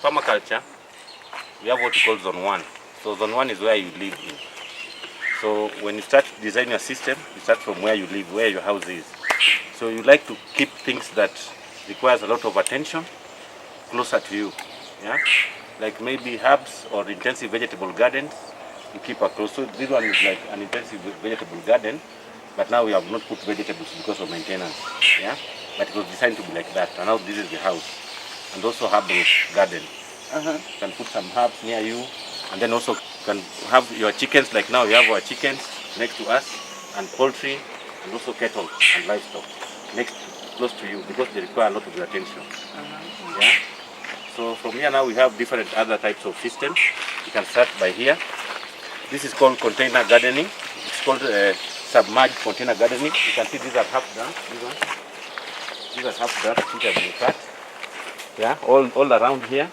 permaculture, we have what we call zone 1. So zone 1 is where you live in. So when you start designing your system, you start from where you live, where your house is. So you like to keep things that requires a lot of attention closer to you. Yeah? Like maybe herbs or intensive vegetable gardens, you keep across. So this one is like an intensive vegetable garden, but now we have not put vegetables because of maintenance. Yeah? But it was designed to be like that. And now this is the house. And also herbal garden. You can put some herbs near you, and then also can have your chickens, like now we have our chickens next to us, and poultry, and also cattle and livestock next close to you, because they require a lot of your attention. Yeah. So from here now we have different other types of systems. You can start by here. This is called container gardening. It's called submerged container gardening. You can see these are half done. These are half done, which have been cut. Yeah, all around here.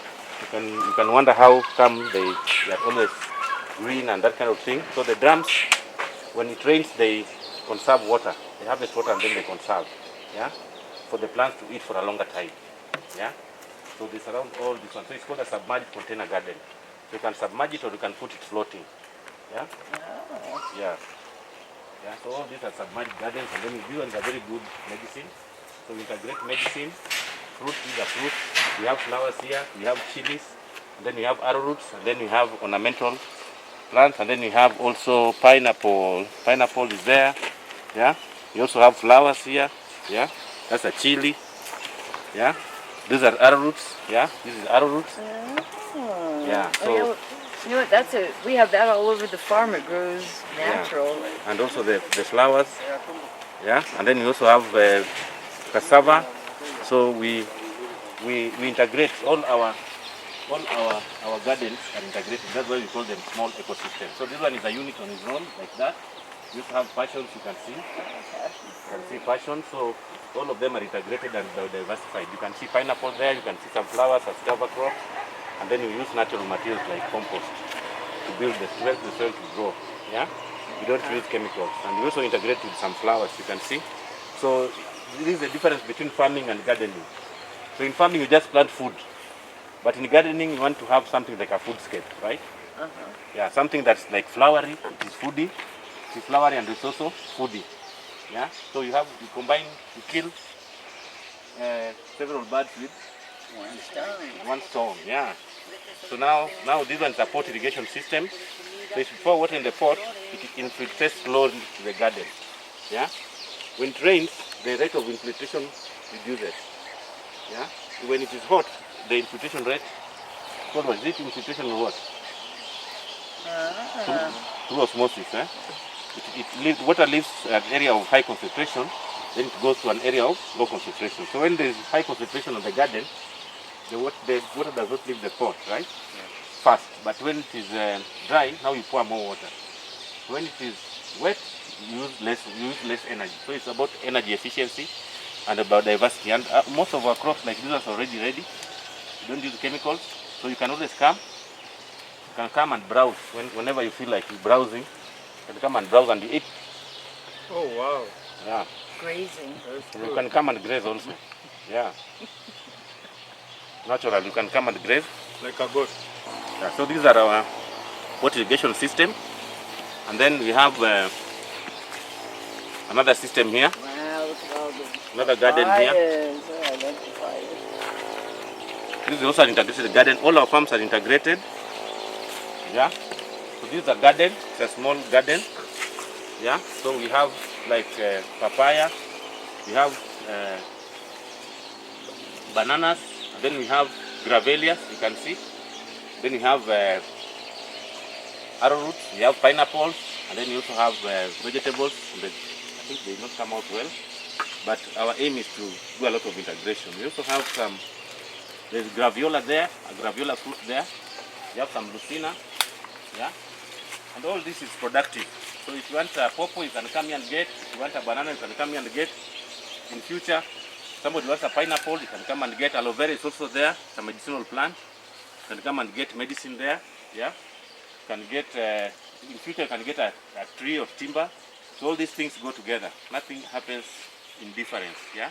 You can wonder how come they are always green and that kind of thing. So the drums, when it rains, they conserve water. They harvest water and then they conserve. Yeah, for the plants to eat for a longer time. Yeah, so they surround all this one. So it's called a submerged container garden. So you can submerge it or you can put it floating. Yeah, yeah, yeah. So all these are submerged gardens, and then these ones are very good medicine. So we integrate medicine. Fruit, these are fruit. We have flowers here, we have chilies, and then we have arrowroots, and then we have ornamental plants, and then we have also pineapple. Pineapple is there. Yeah. We also have flowers here. Yeah. That's a chili. Yeah. These are arrowroots. Yeah. This is arrowroots. Oh. Yeah. So you know what? We have that all over the farm. It grows natural. Yeah. And also the flowers. Yeah. And then we also have cassava. So we integrate all our gardens are integrated. That's why we call them small ecosystems. So this one is a unit on its own, like that. We also have passions, you can see. You can see passion. So all of them are integrated and diversified. You can see pineapple there, you can see some flowers as cover crops, and then we use natural materials like compost to build to help the soil to grow. Yeah? We don't use chemicals. And we also integrate with some flowers, you can see. So this is the difference between farming and gardening. So in farming you just plant food, but in gardening you want to have something like a foodscape, right? Yeah, something that's like flowery, it is foodie, it is flowery and it's also foodie. Yeah, so you combine, you kill several birds with one stone. Yeah. So now this one is a pot irrigation system. So if you pour water in the pot, it infiltrates slowly to the garden. Yeah. When it rains, the rate of infiltration reduces. Yeah. When it is hot, the infiltration rate. What was it? Infiltration or what? Through osmosis. Water leaves an area of high concentration, then it goes to an area of low concentration. So when there is high concentration on the garden, the water does not leave the pot, right? Fast. But when it is dry, now you pour more water. When it is wet, you use less energy. So it's about energy efficiency and about diversity. And most of our crops like this are already ready. You don't use chemicals, so you can always come. You can come and browse whenever you feel like browsing. You can come and browse and eat. Oh wow! Yeah. Grazing. You can come and graze also. Yeah. Natural. You can come and graze. Like a goat. Yeah. So these are our pot irrigation system, and then we have another system here. Wow, look at all the another garden here. Oh, I love the fires. This is also an integrated garden. All our farms are integrated. Yeah. So this is a garden. It's a small garden. Yeah. So we have like papaya. We have bananas. And then we have gravelias. You can see. Then we have arrowroots. We have pineapples. And then we also have vegetables. I think they not come out well. But our aim is to do a lot of integration. We also have some. There's graviola there, a graviola fruit there. You have some lucina, yeah? And all this is productive. So if you want a pawpaw, you can come here and get. If you want a banana, you can come here and get. In future, somebody wants a pineapple, you can come and get. Aloe vera is also there, it's a medicinal plant. You can come and get medicine there, yeah? You can get, in future, you can get a tree or timber. So all these things go together. Nothing happens in difference, yeah?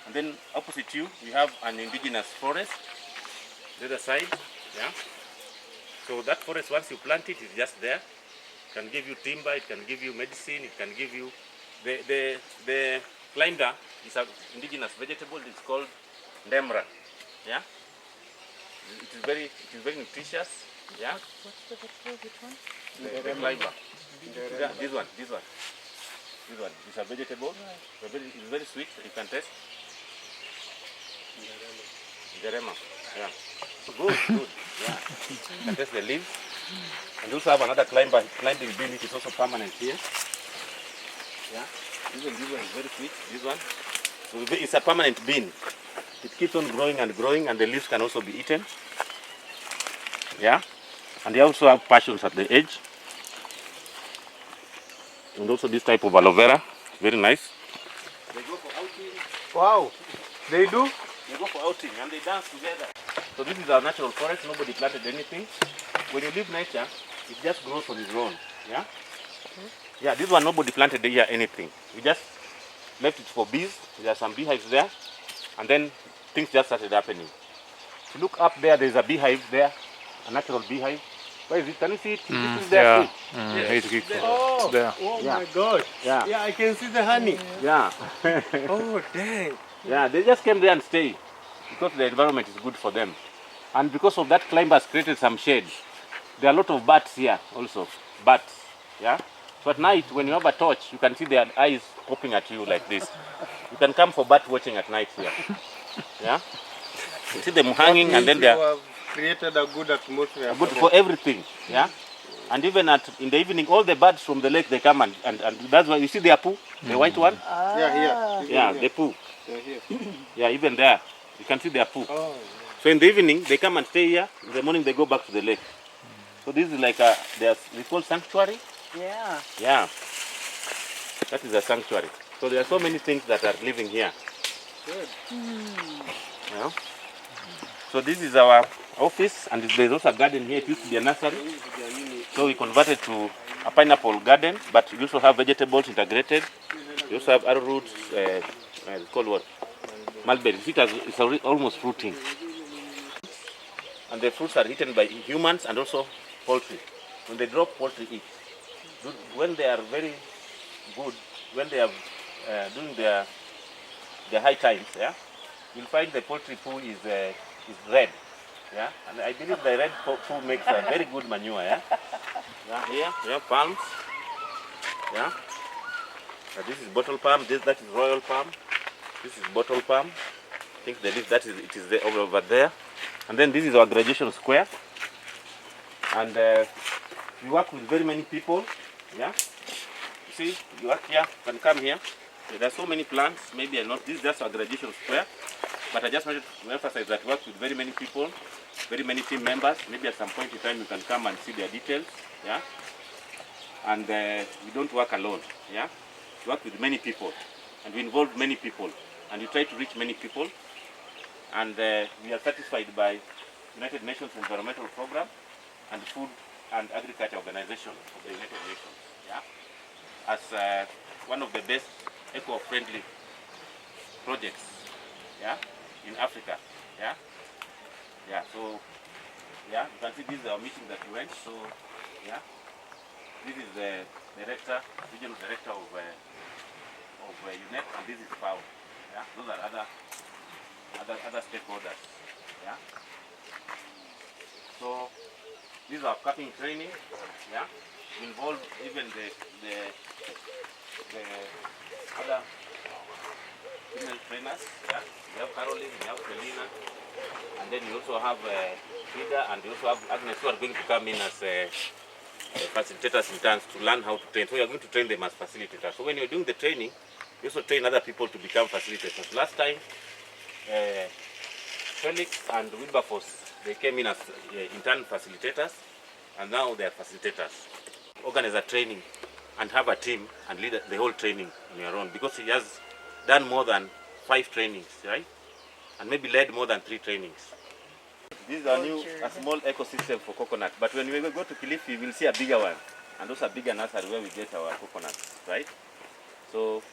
And then opposite you, we have an indigenous forest. the other side. Yeah. So that forest, once you plant it, is just there. It can give you timber, it can give you medicine, it can give you the flounder is an indigenous vegetable. It's called ndemra. Yeah. It is very nutritious. Yeah. What's the vegetable? Which one? The flounder. Yeah, this one. This one is a vegetable. Right. It's very sweet. You can taste. Jerema. Yeah. Good. Yeah. You can taste the leaves. And also have another climbing bean, which is also permanent here. Yeah. This one is very sweet. This one. So it's a permanent bean. It keeps on growing, and the leaves can also be eaten. Yeah. And they also have passions at the edge. And also this type of aloe vera. Very nice. They go for outing. Wow. They do? They go for outing and they dance together. So this is our natural forest. Nobody planted anything. When you leave nature, it just grows on its own. Yeah? Yeah, this one nobody planted here anything. We just left it for bees. There are some beehives there. And then things just started happening. If you look up there, there's a beehive there. A natural beehive. Where is it? Can you see it? This is there too. It's there. Oh my God. Yeah, I can see the honey. Yeah. Oh, dang. Yeah, they just came there and stayed because the environment is good for them. And because of that, climb has created some shade. There are a lot of bats here also. Bats. Yeah. So at night, when you have a torch, you can see their eyes popping at you like this. You can come for bat watching at night here. Yeah. You see them hanging, and then they are created a good atmosphere. Good for everything. Yeah. And even in the evening, all the birds from the lake, they come and that's why you see their poo, the white one. Yeah, here. Yeah, the poo. Here. Yeah, even there, you can see their poo. Oh. So in the evening, they come and stay here. In the morning, they go back to the lake. So this is like we call sanctuary. Yeah. Yeah. That is a sanctuary. So there are so many things that are living here. Good. Yeah. So this is our office, and there's also a garden here. It used to be a nursery. So we converted to a pineapple garden, but we also have vegetables integrated. We also have arrowroots, it's called what? Mulberry. It's almost fruiting. And the fruits are eaten by humans and also poultry. When they drop, poultry eat. When they are very good, when they are doing their high times, yeah, you'll find the poultry poo is red. Yeah, and I believe the red poo makes a very good manure. Yeah, yeah. Here we have palms. Yeah, this is bottle palm. That is royal palm. This is bottle palm. I think the leaf it is there, over there. And then this is our graduation square. And we work with very many people. Yeah, you see, you work here. You can come here. There are so many plants. Maybe not. This is just our graduation square. But I just wanted to emphasize that we work with very many people, very many team members. Maybe at some point in time you can come and see their details. Yeah. And we don't work alone. Yeah. We work with many people, and we involve many people, and we try to reach many people. And we are satisfied by United Nations Environmental Program and Food and Agriculture Organization of the United Nations. Yeah. As one of the best eco-friendly projects. Yeah. In Africa. Yeah. Yeah. So yeah, you can see this is our meeting that we went. So yeah, this is the director, regional director of UNEP, and this is FAO. Yeah. Those are other stakeholders. Yeah. So these are cutting training. Yeah. Involve even the other female trainers. Yeah. We have Caroline, we have Selena, and then you also have Frida, and you also have Agnes, who are going to come in as facilitators in turns to learn how to train. So we are going to train them as facilitators. So when you're doing the training, you also train other people to become facilitators. Last time, Felix and Wilberforce, they came in as intern facilitators, and now they are facilitators. Organize a training and have a team and lead the whole training on your own, because he has done more than 5 trainings, right? And maybe led more than 3 trainings. This is a small ecosystem for coconut, but when we go to Kilifi, we will see a bigger one, and also a bigger nursery where we get our coconuts, right? So,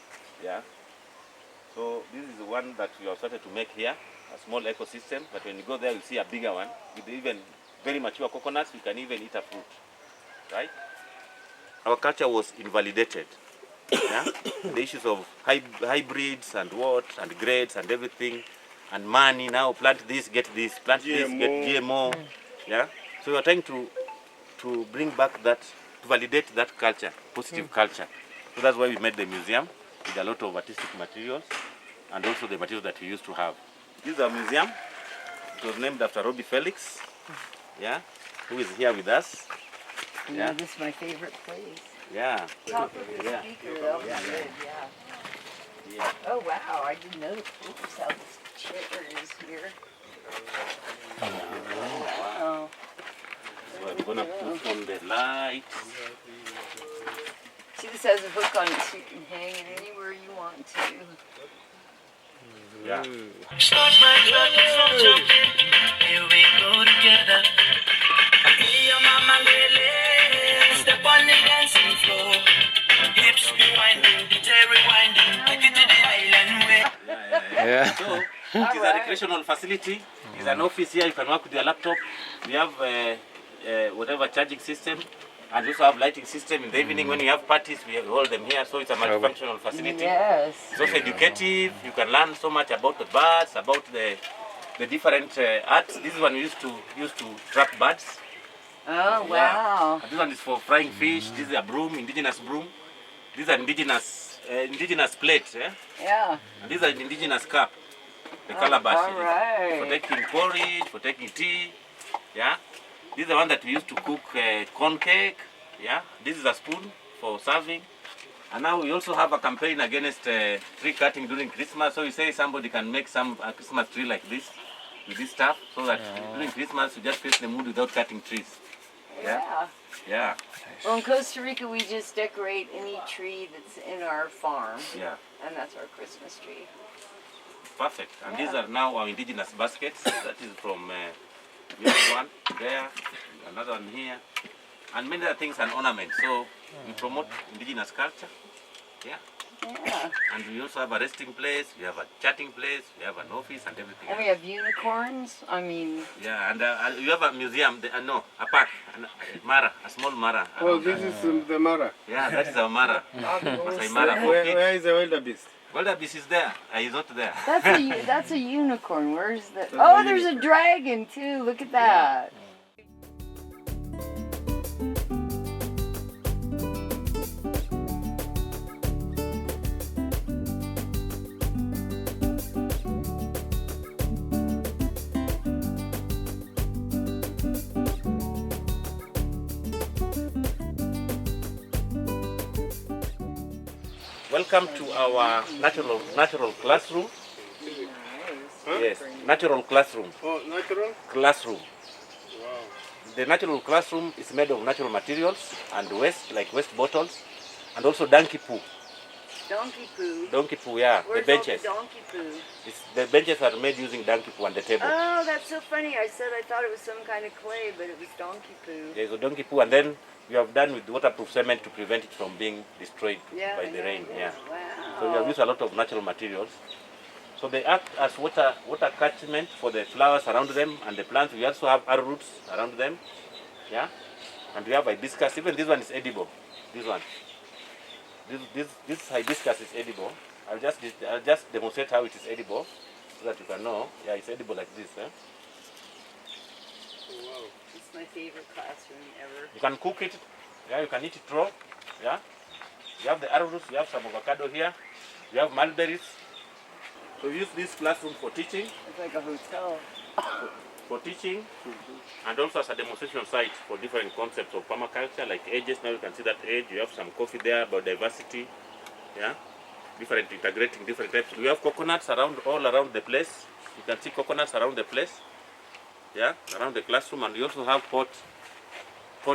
yeah. So this is the one that we have started to make here. a small ecosystem, but when you go there, you see a bigger one with even very mature coconuts. You can even eat a fruit, right? Our culture was invalidated. Yeah? The issues of hybrids and what, and grades and everything, and money now, plant this, get plant this, get GMO. Yeah? So we are trying to bring back that, to validate that culture, positive culture. So that's why we made the museum with a lot of artistic materials and also the materials that we used to have. This is a museum. It was named after Robbie Felix, yeah, who is here with us. Yeah, this is my favorite place. Yeah. Talk with the speaker, that'll be good, yeah. Oh wow, I didn't know. Oops, how this chair is here. Wow. So I'm gonna put on the lights. See, this has a hook on it so you can hang it anywhere you want to. Yeah. Start my truck from jumping. Here we go together. Hey, your mama lele, step on the dancing floor. Hips be winding, DJ rewinding. Take it to the island way. So it is a recreational facility. It's an office here. You can work with your laptop. We have whatever charging system, and we also have lighting system. In the evening when we have parties, we hold them here. So it's a multifunctional facility. Yes. It's also educative. You can learn so much about the birds, about the different arts. This one we used to trap birds. Oh wow. And this one is for frying fish. This is a broom, indigenous broom. These are indigenous plates. Yeah. And these are an indigenous cup. The calabash. All right. For taking porridge, for taking tea. Yeah. This is the one that we used to cook corn cake. Yeah. This is a spoon for serving. And now we also have a campaign against tree cutting during Christmas. So you say somebody can make a Christmas tree like this with this stuff, so that during Christmas you just face the mood without cutting trees. Yeah. Yeah. Well, in Costa Rica, we just decorate any tree that's in our farm. Yeah. And that's our Christmas tree. Perfect. And these are now our indigenous baskets. That is from we have one there, another one here, and many other things and ornaments. So we promote indigenous culture. Yeah. Yeah. And we also have a resting place, we have a chatting place, we have an office and everything. And we have unicorns. I mean. Yeah, and you have a museum, no, a park, a mara, a small mara. Oh, this is the Mara. Yeah, that is our mara. Masai Mara. Where is the wildebeest? Wildebeest is there. He's not there. That's a unicorn. Where's the? Oh, there's a dragon too. Look at that. Welcome to our natural classroom. Yes, natural classroom. Oh, natural? Classroom. Wow. The natural classroom is made of natural materials and waste, like waste bottles, and also donkey poo. Donkey poo. Donkey poo, yeah. Where's the benches. all the donkey poo? The benches are made using donkey poo and the table. Oh, that's so funny. I thought it was some kind of clay, but it was donkey poo. There's a donkey poo, and then we have done with waterproof cement to prevent it from being destroyed by the rain. Yeah. Wow. So we have used a lot of natural materials. So they act as water catchment for the flowers around them and the plants. We also have arrowroots around them. Yeah. And we have hibiscus. Even this one is edible. This one. This hibiscus is edible. I'll just demonstrate how it is edible so that you can know. Yeah, it's edible like this. Wow. It's my favorite classroom ever. You can cook it. Yeah, you can eat it raw. Yeah. You have the arrowroots. We have some avocado here. We have mulberries. So we use this classroom for teaching. It's like a hotel. For teaching, and also as a demonstration site for different concepts of permaculture, like ages. Now you can see that age. You have some coffee there about diversity. Yeah. Integrating different types. We have coconuts all around the place. You can see coconuts around the place. Yeah, around the classroom, and we also have pot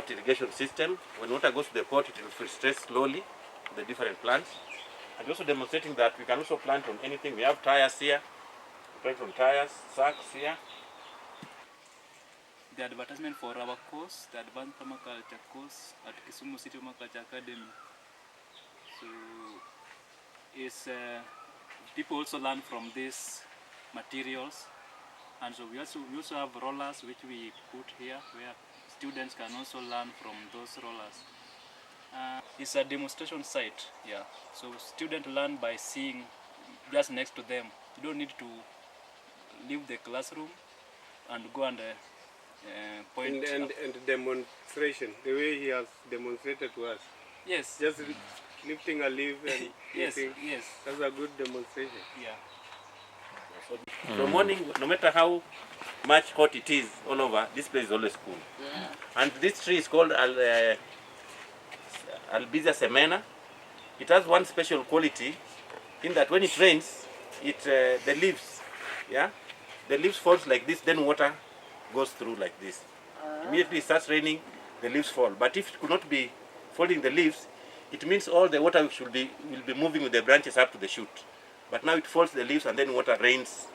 irrigation system. When water goes to the pot, it will filtrate slowly the different plants. And also demonstrating that we can also plant on anything. We have tires here. We plant on tires, sacks here. The advertisement for our course, the Advanced Permaculture course at Kisumu City Permaculture Academy. So, people also learn from these materials And so we also have rollers which we put here where students can also learn from those rollers. It's a demonstration site, yeah. So students learn by seeing just next to them. You don't need to leave the classroom and go and point. And demonstration, the way he has demonstrated to us. Yes. Just lifting a leaf and Yes, eating. yes. That's a good demonstration. Yeah. So morning, no matter how much hot it is all over, this place is always cool. Yeah. And this tree is called Albizia semena. It has one special quality in that when it rains, the leaves, the leaves falls like this, then water goes through like this. Immediately it starts raining, the leaves fall. But if it could not be falling the leaves, it means all the water will be moving with the branches up to the shoot. But now it falls the leaves and then water rains.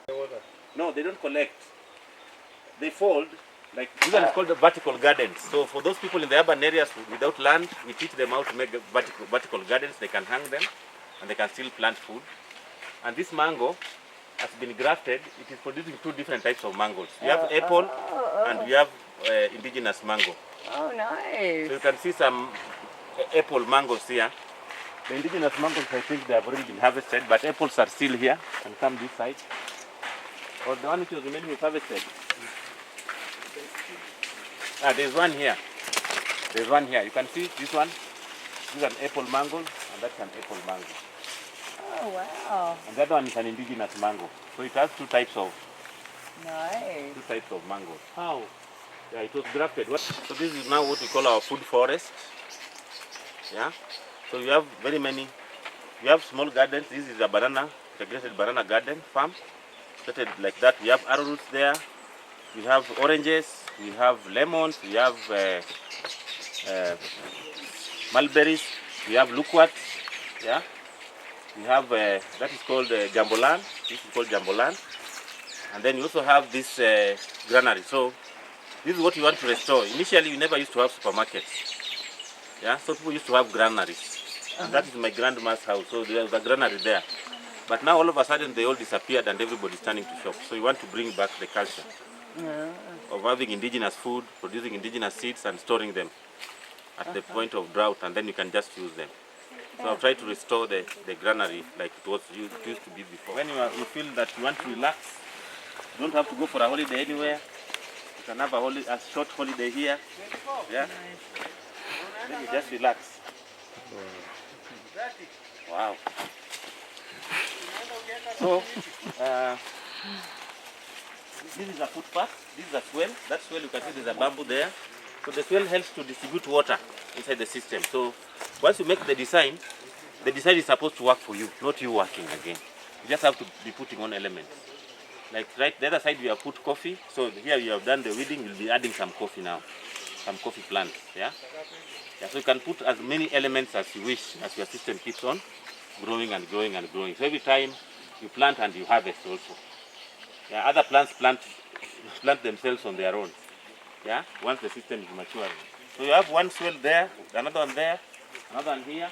The water. No, they don't collect. They fold. Like these are called the vertical gardens. So for those people in the urban areas without land, we teach them how to make vertical gardens. They can hang them, and they can still plant food. And this mango has been grafted. It is producing two different types of mangoes. We have apple, and we have indigenous mango. Oh, nice. So you can see some apple mangoes here. The indigenous mangoes, I think they have already been harvested, but apples are still here. And come this side. Or the one which was remaining is harvested. There's one here. There's one here. You can see this one. This is an apple mango, and that's an apple mango. Oh, wow. And that one is an indigenous mango. So it has two types of Nice. mangoes. How? Yeah, it was grafted. So this is now what we call our food forest. Yeah. So we have very many. We have small gardens. This is a integrated banana garden farm. Started like that. We have arrowroots there. We have oranges. We have lemons. We have mulberries. We have loquats. Yeah. We have that is called jambolan. This is called jambolan. And then you also have this granary. So this is what you want to restore. Initially, we never used to have supermarkets. Yeah, so people used to have granaries. And that is my grandma's house. So there was a granary there. But now all of a sudden they all disappeared and everybody's turning to shop. So we want to bring back the culture of having indigenous food, producing indigenous seeds and storing them at the point of drought, and then you can just use them. So I've tried to restore the granary like it used to be before. When you feel that you want to relax, you don't have to go for a holiday anywhere. You can have a short holiday here. Yeah. Then you just relax. Wow. So, this is a footpath. This is a swell. That swell, you can see there's a bamboo there. So the swell helps to distribute water inside the system. So once you make the design is supposed to work for you, not you working again. You just have to be putting on elements. Like right the other side we have put coffee. So here you have done the weeding, you'll be adding some coffee now. Some coffee plants. Yeah? Yeah, so you can put as many elements as you wish as your system keeps on growing and growing and growing. So every time you plant and you harvest also. Yeah, other plants plant themselves on their own. Yeah, once the system is maturing. So you have one swell there, another one there, another one here.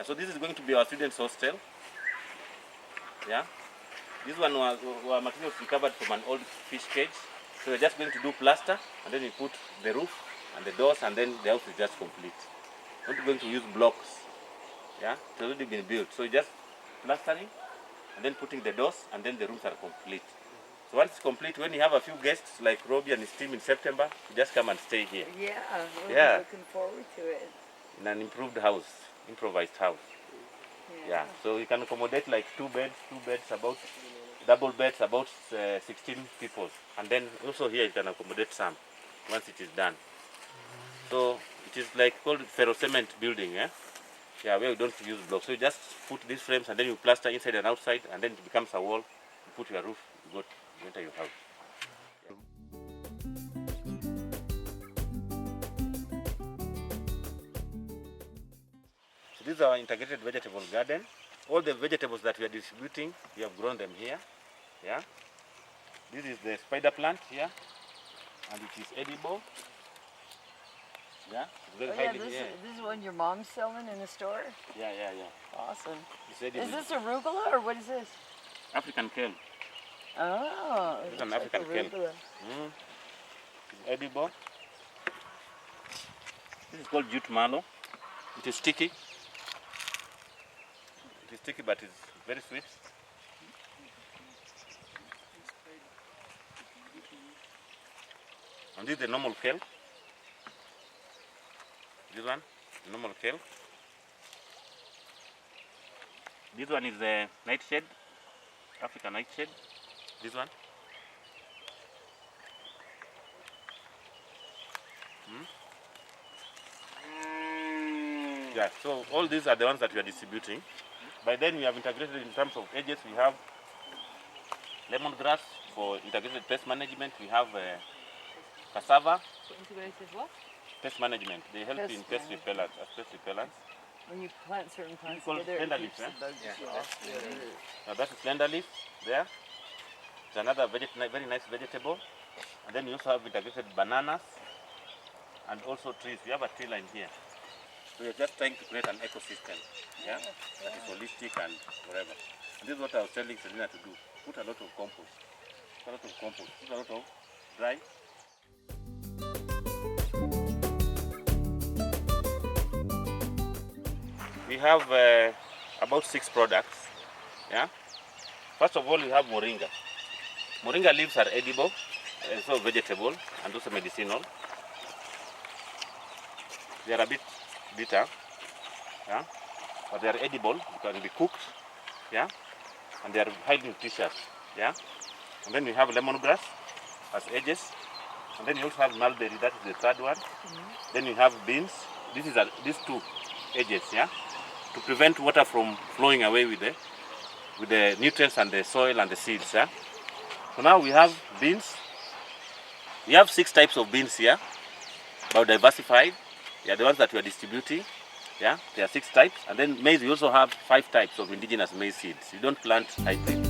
So this is going to be our students' hostel. Yeah. This one were materials recovered from an old fish cage. So we're just going to do plaster, and then we put the roof and the doors, and then the house is just complete. We're not going to use blocks. Yeah, it's already been built. So just plastering, and then putting the doors, and then the rooms are complete. So once it's complete, when you have a few guests like Robbie and his team in September, you just come and stay here. Yeah, Yeah. looking forward to it. In an improved house, improvised house. Yeah, so you can accommodate like two beds, about double beds, about 16 people. And then also here you can accommodate some once it is done. So it is like called ferrocement building, yeah? Yeah, where you don't use blocks. So you just put these frames and then you plaster inside and outside, and then it becomes a wall. You put your roof, you enter your house. This is our integrated vegetable garden. All the vegetables that we are distributing, we have grown them here. Yeah. This is the spider plant here, and it is edible. Yeah. It's very highly, this is one your mom's selling in the store? Yeah. Awesome. It's edible. Is this arugula or what is this? African kale. Oh, It's an African kale. arugula. It's edible. This is called jute mallow. It is sticky. It is sticky, but it's very sweet. And this is the normal kale. This one, normal kale. This one is the nightshade, African nightshade. This one. Yeah, so all these are the ones that we are distributing. By then we have integrated in terms of edges. We have lemongrass for integrated pest management. We have cassava. Integrated what? Pest management. They help in pest repellents, as pest repellents. When you plant certain plants Called together, slender it leaf, keeps the bugs away. Now that's a slender leaf there. It's another very nice vegetable. And then you also have integrated bananas and also trees. We have a tree line here. So we're just trying to create an ecosystem, yeah, that is holistic and whatever. And this is what I was telling Selena to do. Put a lot of compost. Put a lot of dry. We have about 6 products, yeah. First of all, we have moringa. Moringa leaves are edible, also vegetable and also medicinal. They are a bit bitter, yeah, but they are edible, can be cooked, yeah, and they are highly nutritious, yeah. And then we have lemongrass as edges, and then you also have mulberry, that is the third one. Then you have beans. These these 2 edges, yeah, to prevent water from flowing away with the nutrients and the soil and the seeds, yeah. So now we have beans. We have 6 types of beans here, biodiversified. Yeah, the ones that we are distributing, yeah, there are 6 types. And then maize, we also have 5 types of indigenous maize seeds. You don't plant hybrid.